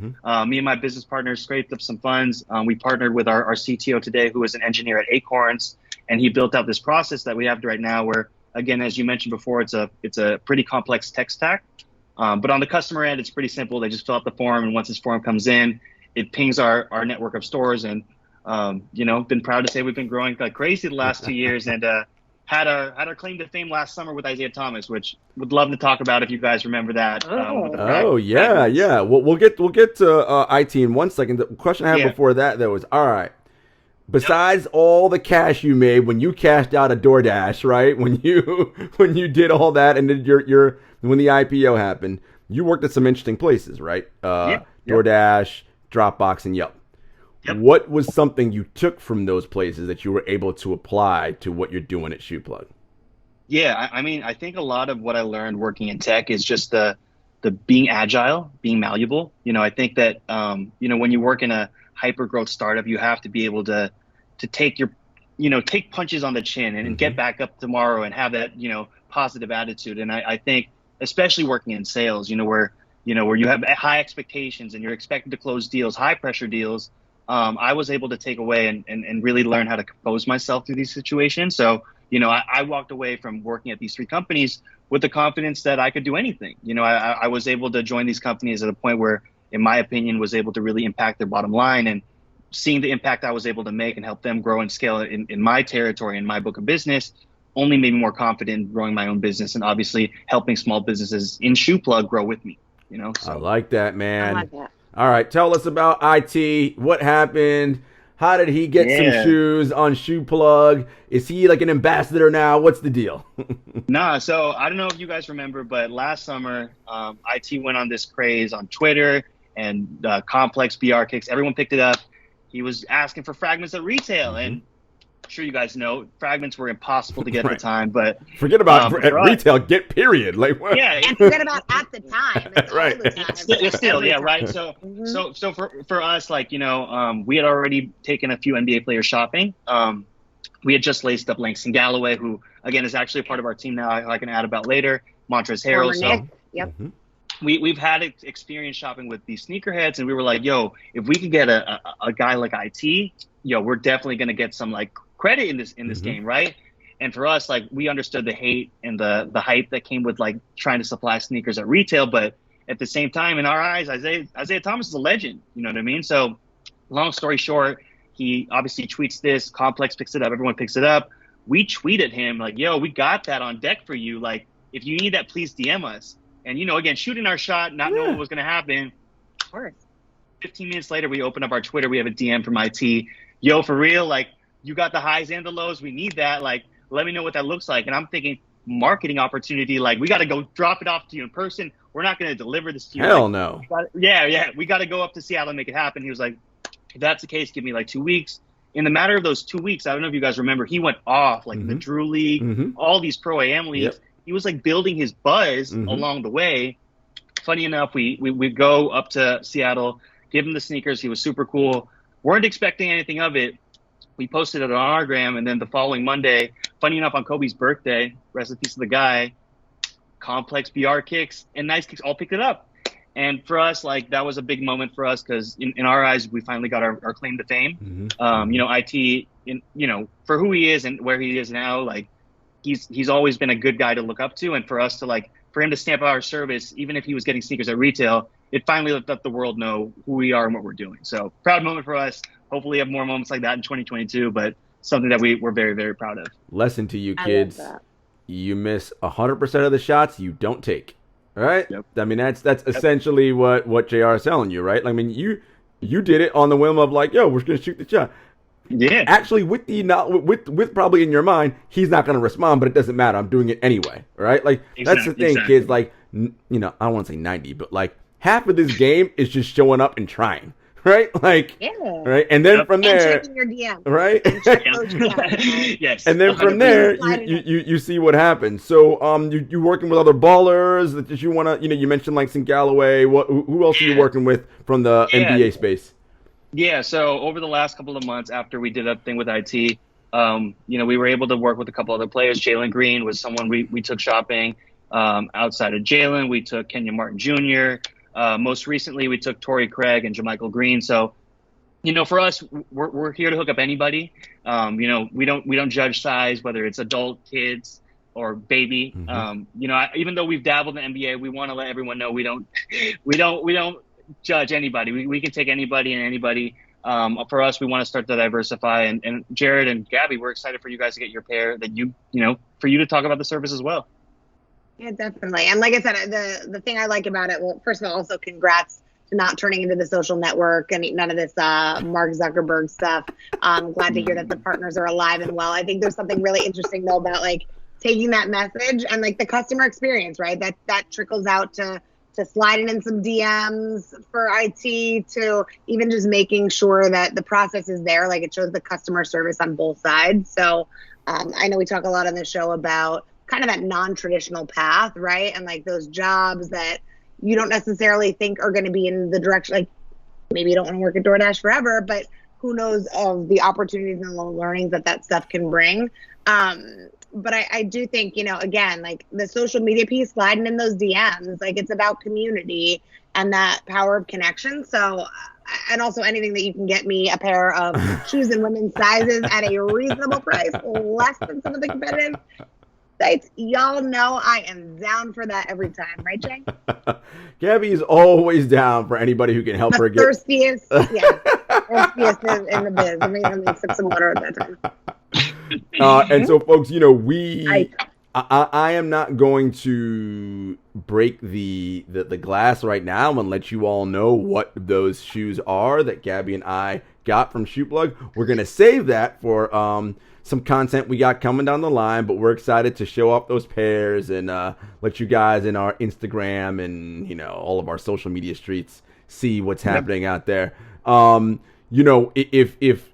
Me and my business partners scraped up some funds. We partnered with our CTO today, who is an engineer at Acorns, and he built out this process that we have right now where, again, as you mentioned before, it's a pretty complex tech stack. But on the customer end, it's pretty simple. They just fill out the form, and once this form comes in, it pings our network of stores. And, you know, been proud to say we've been growing like crazy the last 2 years, and had our claim to fame last summer with Isaiah Thomas, which would love to talk about if you guys remember that. Yeah. We'll get to IT in 1 second. The question I had before that, though, is, all right, besides all the cash you made when you cashed out a DoorDash, right? When you did all that and did when the IPO happened, you worked at some interesting places, right? DoorDash, Dropbox, and YUP. What was something you took from those places that you were able to apply to what you're doing at ShuPlug? Yeah, I mean, I think a lot of what I learned working in tech is just the being agile, being malleable. You know, I think that, you know, when you work in a hyper growth startup, you have to be able to take take punches on the chin and get back up tomorrow and have that, you know, positive attitude. And I think, especially working in sales, where you have high expectations and you're expected to close deals, high pressure deals. I was able to take away and really learn how to compose myself through these situations. So, I walked away from working at these three companies with the confidence that I could do anything. I was able to join these companies at a point where, in my opinion, was able to really impact their bottom line, and seeing the impact I was able to make and help them grow and scale in my territory, in my book of business, only made me more confident in growing my own business and obviously helping small businesses in ShuPlug grow with me. So. I like that, man. I like that. All right, tell us about IT. What happened? How did he get some shoes on ShuPlug? Is he like an ambassador now? What's the deal? Nah, so I don't know if you guys remember, but last summer, IT went on this craze on Twitter and complex BR kicks. Everyone picked it up. He was asking for fragments at retail, and I'm sure you guys know fragments were impossible to get at the time. But forget about at retail, get period. Like what? Yeah, and forget about at the time. It's right. all the time. It's still yeah, right. So so for us, like we had already taken a few NBA players shopping. We had just laced up Langston Galloway, who again is actually a part of our team now. I can add about later. Montrezl Harrell. So yep. We've had experience shopping with these sneakerheads, and we were like, yo, if we could get a guy like IT, we're definitely gonna get some like credit in this game, right? And for us, like, we understood the hate and the hype that came with like trying to supply sneakers at retail, but at the same time, in our eyes, Isaiah Thomas is a legend. You know what I mean? So, long story short, he obviously tweets this. Complex picks it up. Everyone picks it up. We tweeted him like, "Yo, we got that on deck for you. Like, if you need that, please DM us." And again, shooting our shot, not knowing what was going to happen. Of course. 15 minutes later, we open up our Twitter. We have a DM from IT. Yo, for real, like, you got the highs and the lows. We need that. Like, let me know what that looks like. And I'm thinking, marketing opportunity. Like, we got to go drop it off to you in person. We're not going to deliver this to you. Hell no. We got to go up to Seattle and make it happen. He was like, if that's the case, give me like 2 weeks. In the matter of those 2 weeks, I don't know if you guys remember, he went off like in the Drew League, all these pro AM leagues. he was like building his buzz along the way. Funny enough, we go up to Seattle, give him the sneakers. He was super cool. Weren't expecting anything of it. We posted it on our gram, and then the following Monday, funny enough, on Kobe's birthday, rest in peace to the guy, Complex, BR Kicks, and Nice Kicks all picked it up. And for us, like, that was a big moment for us because in our eyes, we finally got our claim to fame. You know, IT, for who he is and where he is now, like, he's always been a good guy to look up to. And for us to, like, for him to stamp out our service, even if he was getting sneakers at retail, it finally let the world know who we are and what we're doing. So proud moment for us. Hopefully have more moments like that in 2022, but something that we're very, very proud of. Lesson to you kids. You miss 100% of the shots you don't take. All right? Yep. I mean, that's essentially what JR is telling you, right? I mean, you did it on the whim of like, yo, we're going to shoot the shot. Yeah. Actually, with probably in your mind, he's not going to respond, but it doesn't matter. I'm doing it anyway, right? Like, that's the thing, kids. Like, I don't want to say 90, but like half of this game is just showing up and trying. Right, like, right, and then from there, checking your DM, right, and check those DMs. Yes, and then from there, you see what happens. So, you working with other ballers that you want to, you mentioned like St. Galloway. Who else are you working with from the NBA space? Yeah, so over the last couple of months after we did that thing with IT, we were able to work with a couple other players. Jalen Green was someone we took shopping. Outside of Jalen, we took Kenya Martin Jr. Most recently, we took Torrey Craig and JaMychal Green. So, for us, we're here to hook up anybody. We don't judge size, whether it's adult, kids, or baby. Even though we've dabbled in the NBA, we want to let everyone know we don't judge anybody. We can take anybody and anybody. For us, we want to start to diversify. And Jarod and Gabby, we're excited for you guys to get your pair that for you to talk about the service as well. Yeah, definitely. And like I said, the thing I like about it, well, first of all, also congrats to not turning into the social network and none of this Mark Zuckerberg stuff. I'm glad to hear that the partners are alive and well. I think there's something really interesting though about like taking that message and like the customer experience, right? That trickles out to sliding in some DMs for IT, to even just making sure that the process is there. Like it shows the customer service on both sides. So I know we talk a lot on the show about kind of that non-traditional path, right? And like those jobs that you don't necessarily think are going to be in the direction, like maybe you don't want to work at DoorDash forever, but who knows of the opportunities and the learnings that stuff can bring. But I do think, again, like the social media piece, sliding in those DMs, like it's about community and that power of connection. So, and also anything that you can get me a pair of shoes in women's sizes at a reasonable price, less than some of the competitive sites, y'all know I am down for that every time, right, Jay? Gabby is always down for anybody who can help her get thirstiest in the biz. I mean, sip some water at that time. And so, folks, I am not going to break the glass right now and let you all know what those shoes are that Gabby and I got from ShuPlug. We're gonna save that for some content we got coming down the line, but we're excited to show off those pairs and let you guys in our Instagram and all of our social media streets see what's happening out there. If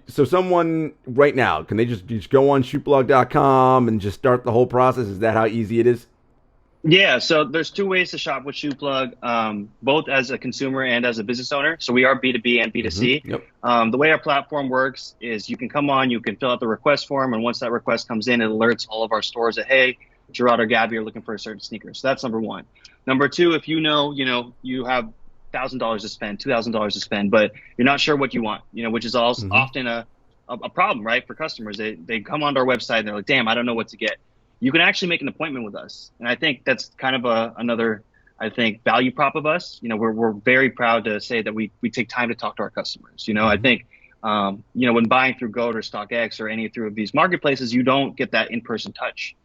so, someone right now, can they just go on ShuPlug.com and just start the whole process? Is that how easy it is? Yeah, so there's two ways to shop with ShuPlug, both as a consumer and as a business owner. So we are B2B and B2C. Yep. The way our platform works is you can come on, you can fill out the request form, and once that request comes in, it alerts all of our stores that, hey, Jarod or Gabby are looking for a certain sneaker. So that's number one. Number two, if you have $1,000 to spend, $2,000 to spend, but you're not sure what you want, which is also often a problem, right, for customers. They come onto our website and they're like, damn, I don't know what to get. You can actually make an appointment with us. And I think that's kind of another value prop of us. We're very proud to say that we take time to talk to our customers. I think, when buying through Goat or StockX or any through these marketplaces, you don't get that in-person touch.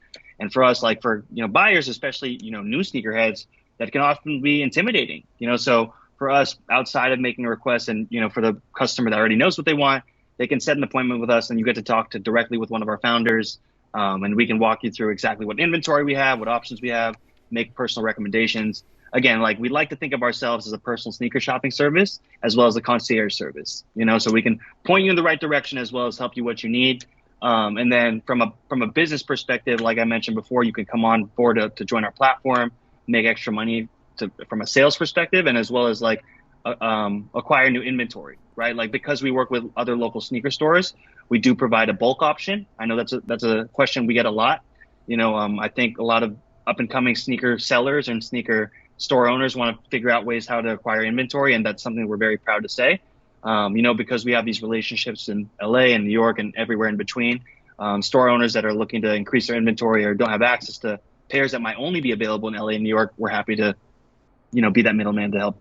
And for us, like for, buyers, especially, new sneakerheads, that can often be intimidating, so for us, outside of making a request and, for the customer that already knows what they want, they can set an appointment with us and you get to talk directly with one of our founders. And we can walk you through exactly what inventory we have, what options we have, make personal recommendations. Again, like we like to think of ourselves as a personal sneaker shopping service, as well as a concierge service, so we can point you in the right direction as well as help you what you need. And then from a business perspective, like I mentioned before, you can come on board to join our platform, make extra money from a sales perspective, and as well as like acquire new inventory, right? Like because we work with other local sneaker stores, we do provide a bulk option. I know that's a question we get a lot. I think a lot of up and coming sneaker sellers and sneaker store owners want to figure out ways how to acquire inventory, and that's something we're very proud to say. Because we have these relationships in LA and New York and everywhere in between. Store owners that are looking to increase their inventory or don't have access to pairs that might only be available in LA and New York, we're happy to, be that middleman to help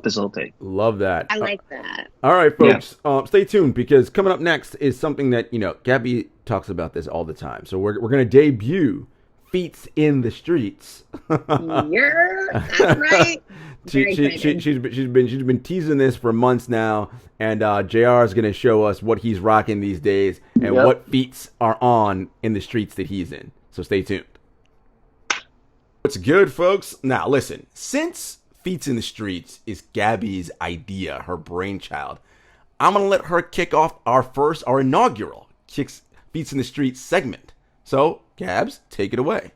facilitate. Love that. I like that. All right, folks, stay tuned because coming up next is something that, Gabby talks about this all the time. So we're going to debut Feats in the Streets. Yeah, that's right. She's been teasing this for months now, and JR is going to show us what he's rocking these days and what feats are on in the streets that he's in. So stay tuned. What's good, folks? Now listen, since Feats in the Streets is Gabby's idea, her brainchild, I'm going to let her kick off our inaugural Feats in the Streets segment. So, Gabs, take it away.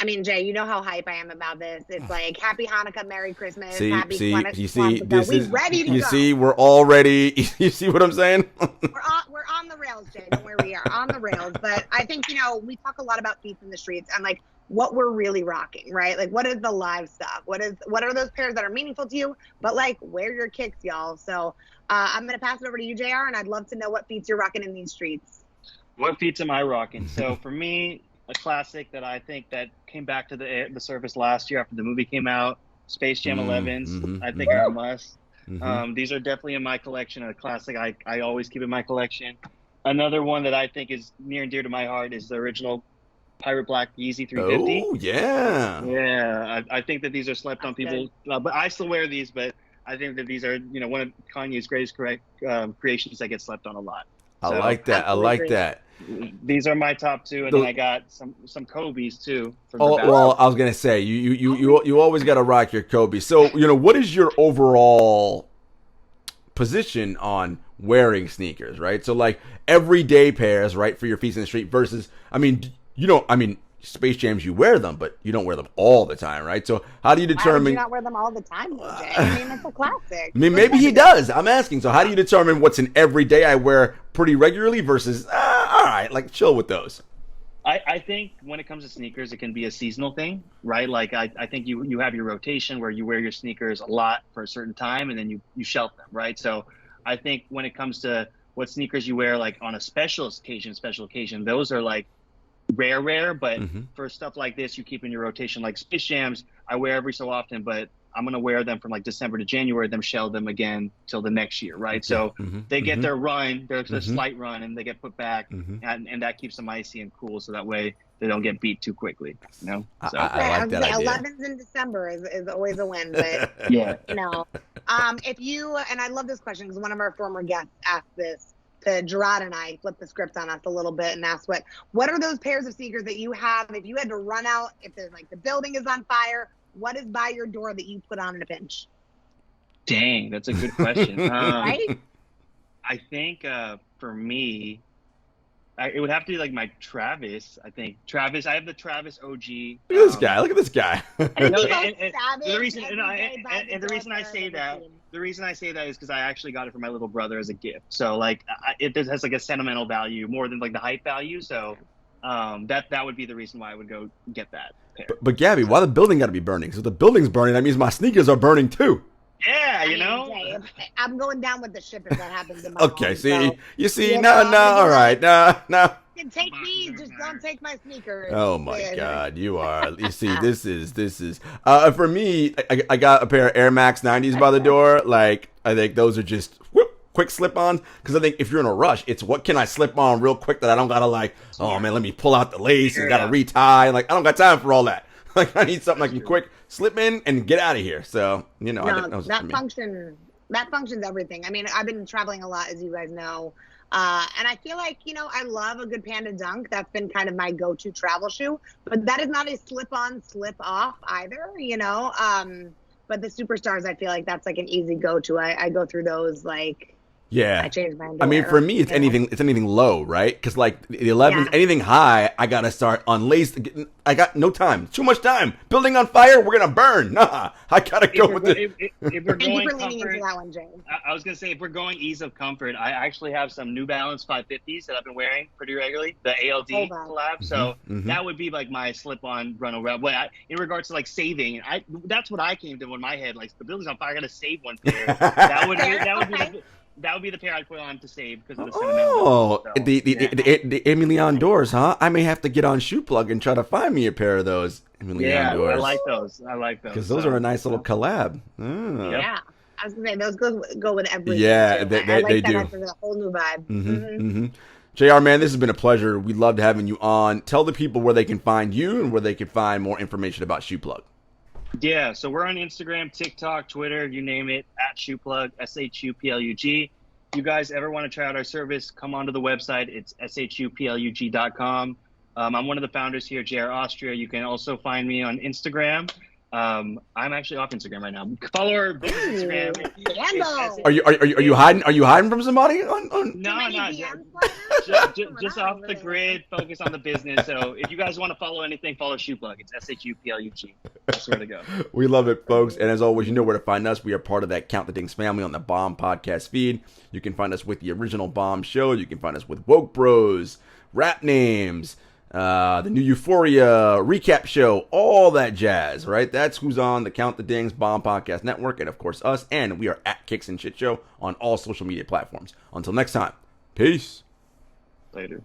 I mean, Jay, you know how hype I am about this. It's like Happy Hanukkah, Merry Christmas, Happy ready to go. See, we're all ready. You see what I'm saying? we're on the rails, Jay. Don't worry, we are on the rails. But I think, we talk a lot about Feats in the Streets and like what we're really rocking, right? Like what is the live stuff? What are those pairs that are meaningful to you? But like, wear your kicks, y'all. So I'm going to pass it over to you, JR, and I'd love to know what feats you're rocking in these streets. What feats am I rocking? So for me, a classic that I think that came back to the surface last year after the movie came out, Space Jam 11s. I think are a must. These are definitely in my collection. A classic I always keep in my collection. Another one that I think is near and dear to my heart is the original Pirate Black Yeezy 350. Oh, yeah. Yeah, I think that these are slept on people, but I still wear these, but I think that these are, one of Kanye's greatest creations that get slept on a lot. I like that. These are my top two, and then I got some Kobe's too. Well, I was gonna say you always got to rock your Kobe. So what is your overall position on wearing sneakers, right? So like everyday pairs, right, for your feet in the street versus, Space Jams, you wear them, but you don't wear them all the time, right? So how do you determine? Why would you not wear them all the time, Jay? It's a classic. Maybe he does. I'm asking. So how do you determine what's an everyday I wear pretty regularly versus, all right, like chill with those? I think when it comes to sneakers, it can be a seasonal thing, right? Like I think you have your rotation where you wear your sneakers a lot for a certain time and then you shelf them, right? So I think when it comes to what sneakers you wear, like on a special occasion, those are like rare, but for stuff like this, you keep in your rotation. Like Space Jams, I wear every so often, but I'm going to wear them from like December to January, then shell them again till the next year, right? So they get their run, their slight run, and they get put back, and that keeps them icy and cool, so that way they don't get beat too quickly, So I like that idea. 11s in December is always a win, but yeah. If you, and I love this question because one of our former guests asked this to Jarod and I, flipped the script on us a little bit and asked what are those pairs of sneakers that you have if you had to run out, if there's like the building is on fire, what is by your door that you put on in a pinch? Dang, that's a good question. Right? I think for me, it would have to be like my Travis. I have the Travis OG. Look at this guy. The reason I say that is because I actually got it for my little brother as a gift. So like it has like a sentimental value more than like the hype value. So that would be the reason why I would go get that pair. But Gabby, why the building got to be burning? So if the building's burning, that means my sneakers are burning too. Yeah, I'm going down with the ship if that happens in my okay, home, all right, no. Take me, just don't take my sneakers. Oh my God, you are. You see, this is. For me, I got a pair of Air Max 90s by the door. Like I think those are just quick slip-ons because I think if you're in a rush, it's what can I slip on real quick that I don't gotta like. Oh man, let me pull out the lace and gotta retie. Like I don't got time for all that. Like I need something I can quick slip in and get out of here. So that functions everything. I mean, I've been traveling a lot, as you guys know, and I feel like I love a good Panda Dunk. That's been kind of my go-to travel shoe, but that is not a slip-on, slip-off either. But the Superstars, I feel like that's like an easy go-to. I go through those like Yeah. I changed my I underwear. mean, for me, it's anything low, right? Because like the 11s, anything high, I gotta start unlaced. I got no time, too much time. Building on fire, we're gonna burn. Nah, I gotta go with it. If we're Thank you going for leaning comfort, into that one, Jay. I was gonna say if we're going ease of comfort, I actually have some New Balance 550s that I've been wearing pretty regularly, the ALD collab. So that would be like my slip-on run around. But in regards to like saving, that's what I came to in my head. Like the building's on fire, I gotta save one pair. That would be the pair I'd put on to save because of the sentimental. So, the Emilion doors, huh? I may have to get on ShuPlug and try to find me a pair of those Emilion doors. I like those. Because those are a nice little collab. Yeah. I was gonna say those go with everything. Yeah, too. they like do. That's a whole new vibe. JR, man, this has been a pleasure. We loved having you on. Tell the people where they can find you and where they can find more information about ShuPlug. Yeah, so we're on Instagram, TikTok, Twitter, you name it, at ShuPlug, SHUPLUG. If you guys ever want to try out our service, come onto the website. It's SHUPLUG.com. I'm one of the founders here at JR Austria. You can also find me on Instagram. I'm actually off Instagram right now. Follow our business Instagram. Are you hiding? Are you hiding from somebody? No, just off the grid. Focus on the business. So if you guys want to follow anything, follow ShuPlug. It's SHUPLUG. That's where to go. We love it, folks. And as always, you know where to find us. We are part of that Count the Dings family on the Bomb podcast feed. You can find us with the original Bomb show. You can find us with Woke Bros, Rap Names, the new Euphoria recap show, all that jazz, right? That's who's on the Count the Dings Bomb Podcast Network, and of course us, and we are at Kicks and Shit Show on all social media platforms. Until next time, peace. Later.